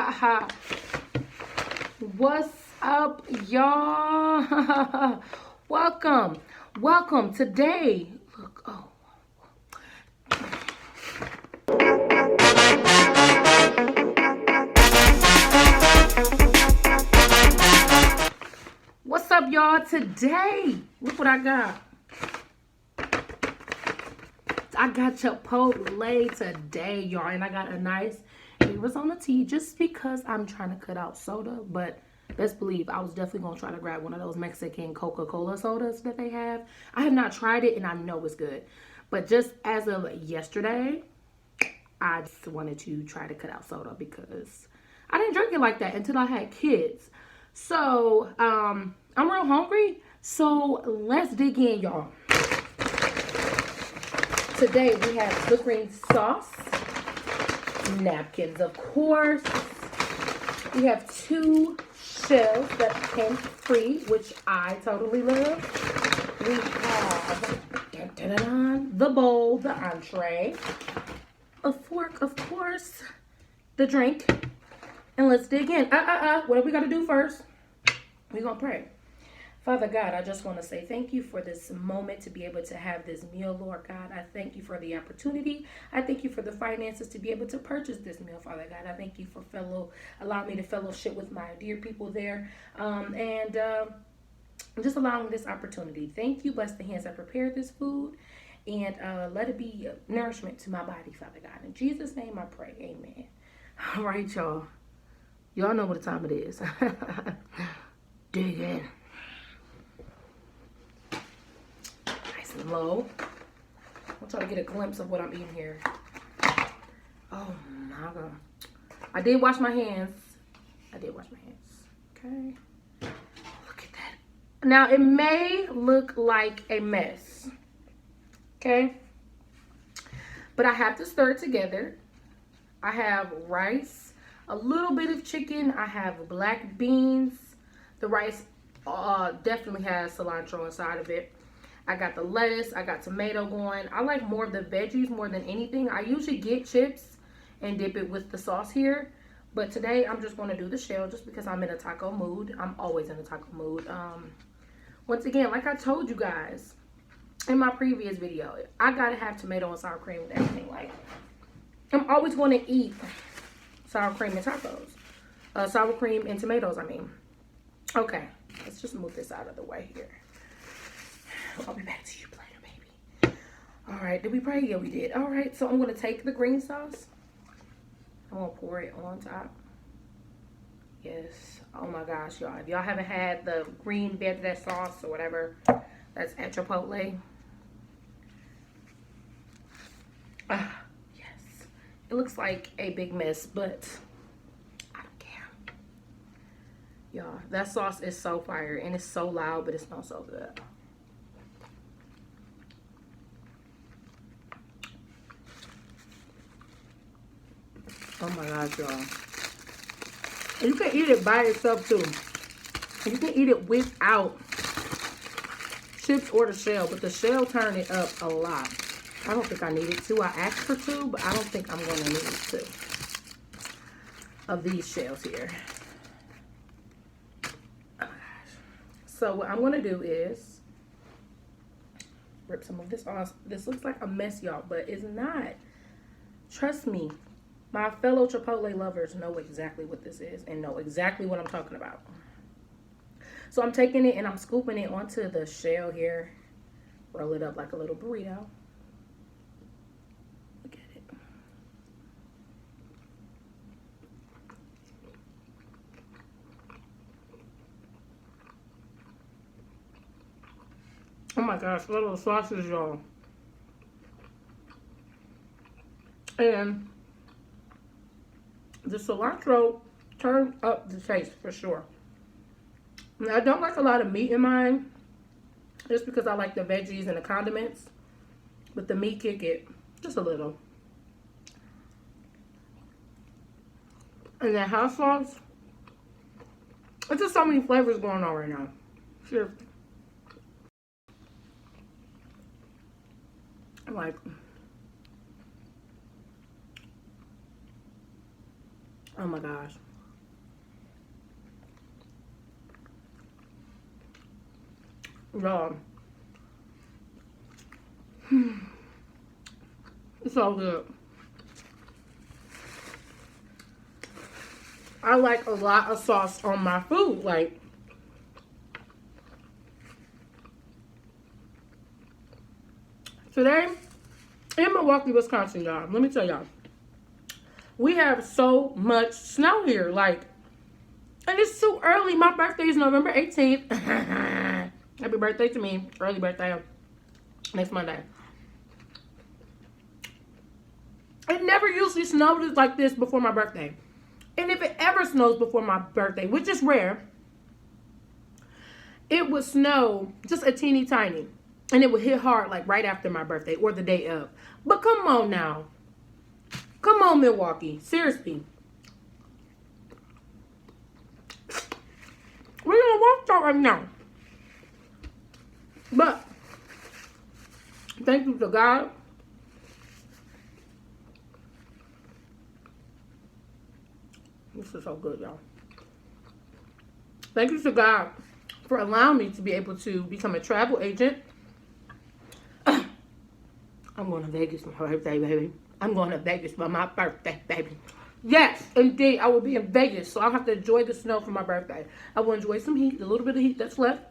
ha. What's up, y'all? Welcome. Today, look, what's up, y'all? Today, look what I got. I got Chipotle today, y'all, and I got a nice Arizona tea just because I'm trying to cut out soda. But best believe I was definitely gonna try to grab one of those Mexican Coca-Cola sodas that they have. I have not tried it, and I know it's good. But just as of yesterday, I just wanted to try to cut out soda because I didn't drink it like that until I had kids. So I'm real hungry. So let's dig in, y'all. Today we have the green sauce, napkins, of course. We have 2 shells that's hemp-free, which I totally love. We have the bowl, the entree, a fork, of course, the drink, and let's dig in. What do we got to do first? We're going to pray. Father God, I just want to say thank you for this moment to be able to have this meal, Lord God. I thank you for the opportunity. I thank you for the finances to be able to purchase this meal, Father God. I thank you for allowing me to fellowship with my dear people there, and just allowing this opportunity. Thank you. Bless the hands that prepared this food, and let it be nourishment to my body, Father God. In Jesus' name I pray. Amen. All right, y'all. Y'all know what time it is. Dig in. Low. I'll try to get a glimpse of what I'm eating here. Oh my God. I did wash my hands. Okay. Look at that. Now it may look like a mess. Okay. But I have to stir it together. I have rice, a little bit of chicken. I have black beans. The rice definitely has cilantro inside of it. I got the lettuce. I got tomato going. I like more of the veggies more than anything. I usually get chips and dip it with the sauce here. But today I'm just going to do the shell just because I'm in a taco mood. I'm always in a taco mood. Once again, like I told you guys in my previous video, I got to have tomato and sour cream with everything. Like, I'm always going to eat sour cream and tacos. Sour cream and tomatoes, I mean. Okay, let's just move this out of the way here. I'll be back to you later, baby. All right, did we pray? Yeah, we did. All right, so I'm going to take the green sauce. I'm going to pour it on top. Yes. Oh, my gosh, y'all. If y'all haven't had the green veggie sauce or whatever, that's at Chipotle. Yes. It looks like a big mess, but I don't care. Y'all, that sauce is so fire, and it's so loud, but it smells so good. Oh my gosh, y'all. You can eat it by itself too. You can eat it without chips or the shell, but the shell turned it up a lot. I don't think I needed 2. I asked for 2, but I don't think I'm going to need 2 of these shells here. Oh my gosh. So what I'm going to do is rip some of this off. This looks like a mess, y'all, but it's not. Trust me. My fellow Chipotle lovers know exactly what this is and know exactly what I'm talking about. So I'm taking it and I'm scooping it onto the shell here. Roll it up like a little burrito. Look at it. Oh my gosh, little sausages, y'all. And the cilantro turned up the taste for sure. Now, I don't like a lot of meat in mine, just because I like the veggies and the condiments. But the meat kick it just a little. And that hot sauce, it's just so many flavors going on right now. Sure. Like, oh my gosh. Y'all. It's so good. I like a lot of sauce on my food. Like, today in Milwaukee, Wisconsin, y'all, let me tell y'all, we have so much snow here. Like, and it's too early. My birthday is November 18th. Happy birthday to me. Early birthday. Next Monday. It never usually snows like this before my birthday. And if it ever snows before my birthday, which is rare, it would snow just a teeny tiny. And it would hit hard like right after my birthday or the day of. But come on now. Come on, Milwaukee. Seriously. We're going to walk out right now. But thank you to God. This is so good, y'all. Thank you to God for allowing me to be able to become a travel agent. I'm going to Vegas for my birthday, baby. I'm going to Vegas for my birthday, baby. Yes, indeed. I will be in Vegas, so I'll have to enjoy the snow for my birthday. I will enjoy some heat, a little bit of heat that's left.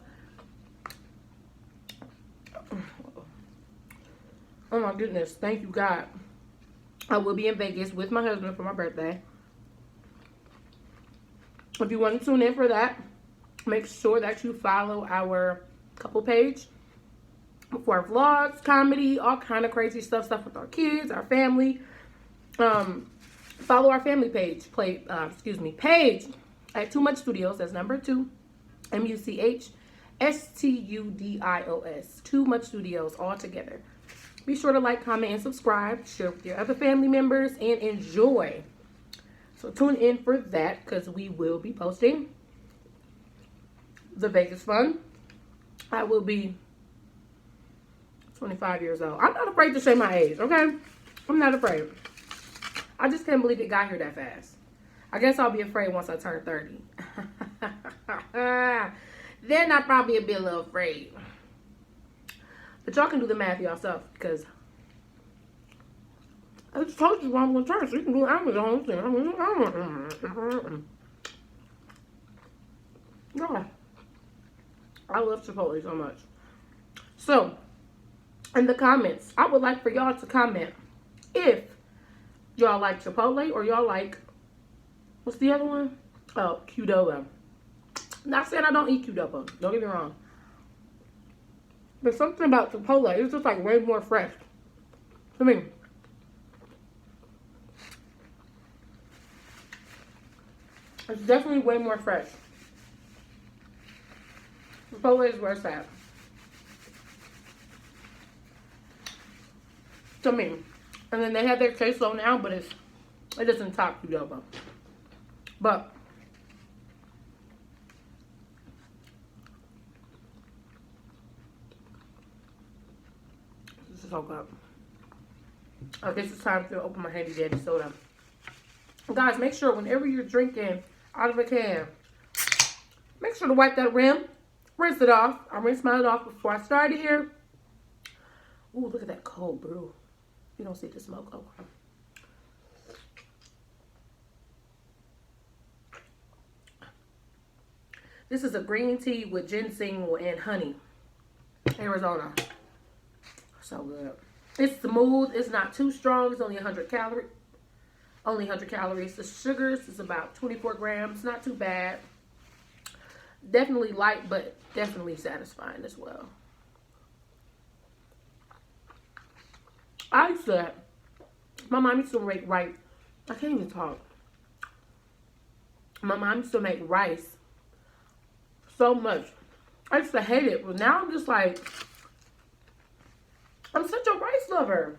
Oh, my goodness. Thank you, God. I will be in Vegas with my husband for my birthday. If you want to tune in for that, make sure that you follow our couple page for our vlogs, comedy, all kind of crazy stuff with our kids, our family. Follow our family page, page at Too Much Studios. That's number 2, MUCHSTUDIOS. Too Much Studios, all together. Be sure to like, comment, and subscribe. Share with your other family members and enjoy. So tune in for that because we will be posting the Vegas Fun. I will be 25 years old. I'm not afraid to say my age, okay? I'm not afraid. I just can't believe it got here that fast. I guess I'll be afraid once I turn 30. Then I'll probably be a little afraid. But y'all can do the math yourself because I just told you what I'm going to turn, so you can do Amazon thing. Yeah. I love Chipotle so much. So, in the comments, I would like for y'all to comment if y'all like Chipotle or y'all like, what's the other one? Oh, Qdoba. Not saying I don't eat Qdoba. Don't get me wrong. But something about Chipotle, it's just like way more fresh to me. It's definitely way more fresh. Chipotle is where it's at. To me. And then they have their queso now, but it doesn't top Qdoba. But this is so good. I guess it's time to open my handy dandy soda. Guys, make sure whenever you're drinking out of a can, make sure to wipe that rim, rinse it off. I rinsed mine off before I started here. Ooh, look at that cold brew. You don't see the smoke. Okay. This is a green tea with ginseng and honey. Arizona. So good. It's smooth. It's not too strong. It's only 100 calories. Only 100 calories. The sugars is about 24 grams. Not too bad. Definitely light, but definitely satisfying as well. I used to, my mom used to make rice. I can't even talk. My mom used to make rice so much. I used to hate it, but now I'm just like, I'm such a rice lover.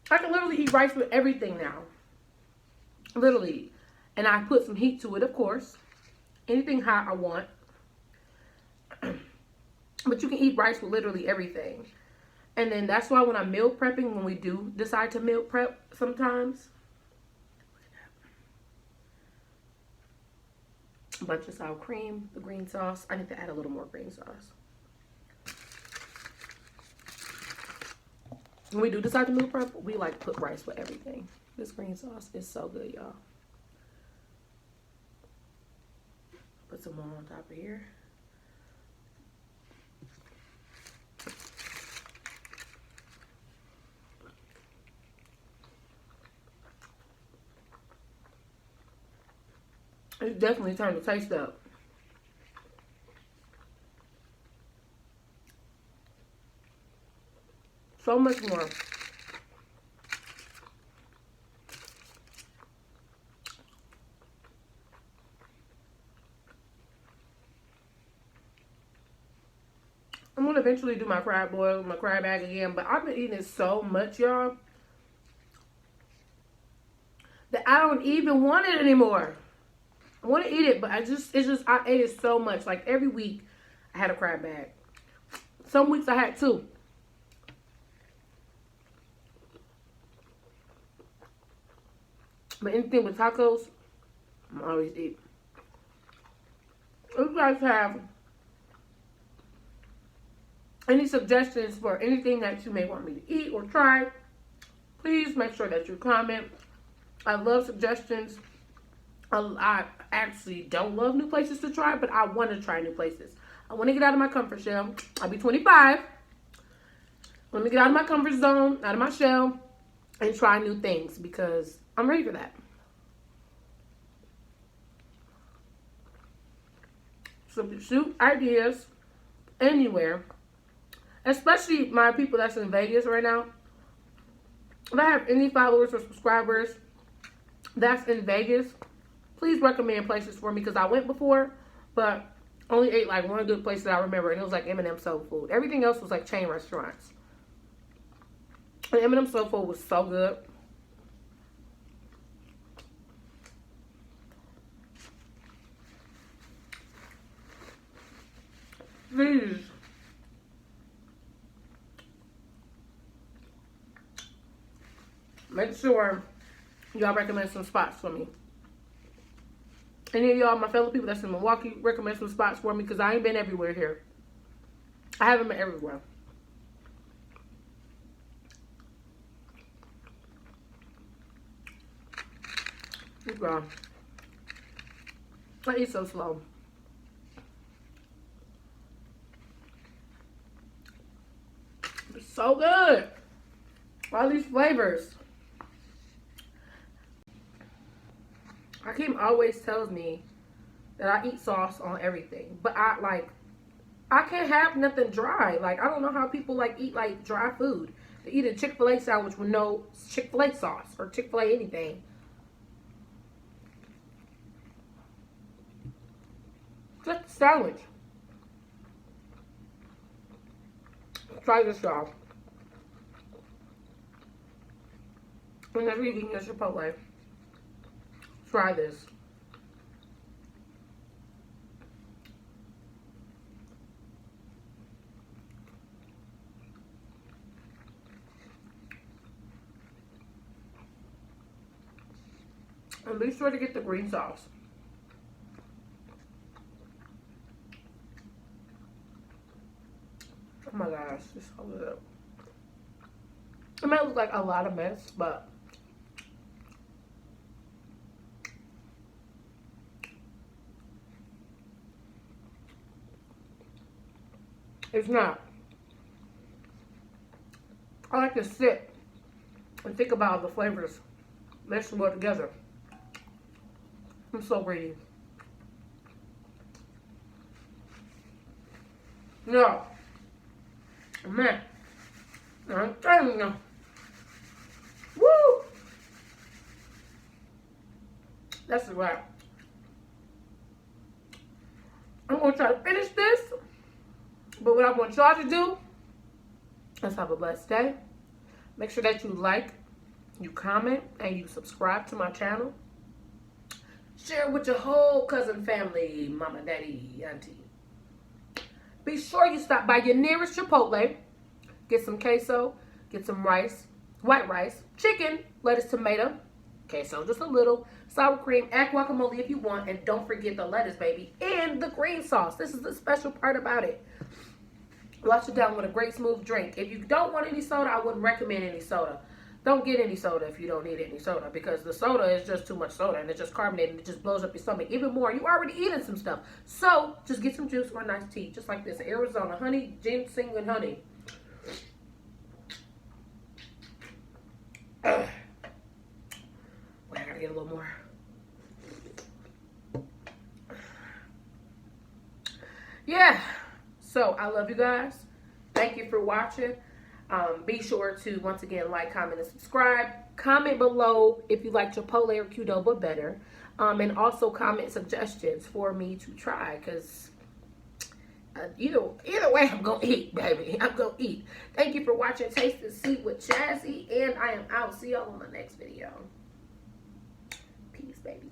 I can literally eat rice with everything now. Literally. And I put some heat to it, of course. Anything hot I want. But you can eat rice with literally everything. And then that's why when I'm meal prepping, when we do decide to meal prep sometimes. A bunch of sour cream, the green sauce. I need to add a little more green sauce. when we do decide to meal prep, we like put rice with everything. This green sauce is so good, y'all. Put some more on top of here. It's definitely turned the taste up. So much more. I'm gonna eventually do my crab boil, my crab bag again, but I've been eating it so much, y'all, that I don't even want it anymore. I want to eat it, but I ate it so much. Like every week, I had a crab bag. Some weeks I had 2. But anything with tacos, I'm always eat. If you guys have any suggestions for anything that you may want me to eat or try, please make sure that you comment. I love suggestions. I actually don't love new places to try, but I want to try new places. I want to get out of my comfort shell. I'll be 25. Let me get out of my comfort zone, out of my shell, and try new things because I'm ready for that. So shoot ideas anywhere, especially my people that's in Vegas right now. If I have any followers or subscribers that's in Vegas, please recommend places for me because I went before, but only ate like one good place that I remember, and it was like M&M Soul Food. Everything else was like chain restaurants. And M&M Soul Food was so good. Please. Make sure y'all recommend some spots for me. Any of y'all, my fellow people that's in Milwaukee, recommend some spots for me because I ain't been everywhere here. I haven't been everywhere. Good girl. I eat so slow. It's so good. All these flavors. Hakeem always tells me that I eat sauce on everything, but I can't have nothing dry. Like, I don't know how people like eat like dry food. They eat a Chick-fil-A sandwich with no Chick-fil-A sauce or Chick-fil-A anything. Just a sandwich. Try this, y'all. Whenever you eat your Chipotle, try this. And be sure to get the green sauce. Oh my gosh, it's so good. It might look like a lot of mess, but it's not. I like to sit and think about the flavors mixed well together. I'm so greedy. No. Man. I'm telling you. Woo! That's a wrap. I'm going to try to finish this. But what I want y'all to do is have a blessed day. Make sure that you like, you comment, and you subscribe to my channel. Share it with your whole cousin family, mama, daddy, auntie. Be sure you stop by your nearest Chipotle. Get some queso, get some rice, white rice, chicken, lettuce, tomato, queso just a little, sour cream, add guacamole if you want, and don't forget the lettuce, baby, and the green sauce. This is the special part about it. Wash it down with a great smooth drink. If you don't want any soda, I wouldn't recommend any soda. Don't get any soda if you don't need any soda, because the soda is just too much soda and it's just carbonated and it just blows up your stomach even more. You already eating some stuff. So just get some juice or a nice tea, just like this. Arizona honey, ginseng, and honey. Wait, I gotta get a little more. Yeah. So I love you guys. Thank you for watching. Be sure to, once again, like, comment, and subscribe. Comment below if you like Chipotle or Qdoba better. And also comment suggestions for me to try, because either way, I'm going to eat, baby. I'm going to eat. Thank you for watching Taste and See with Jazzy. And I am out. See y'all on my next video. Peace, babies.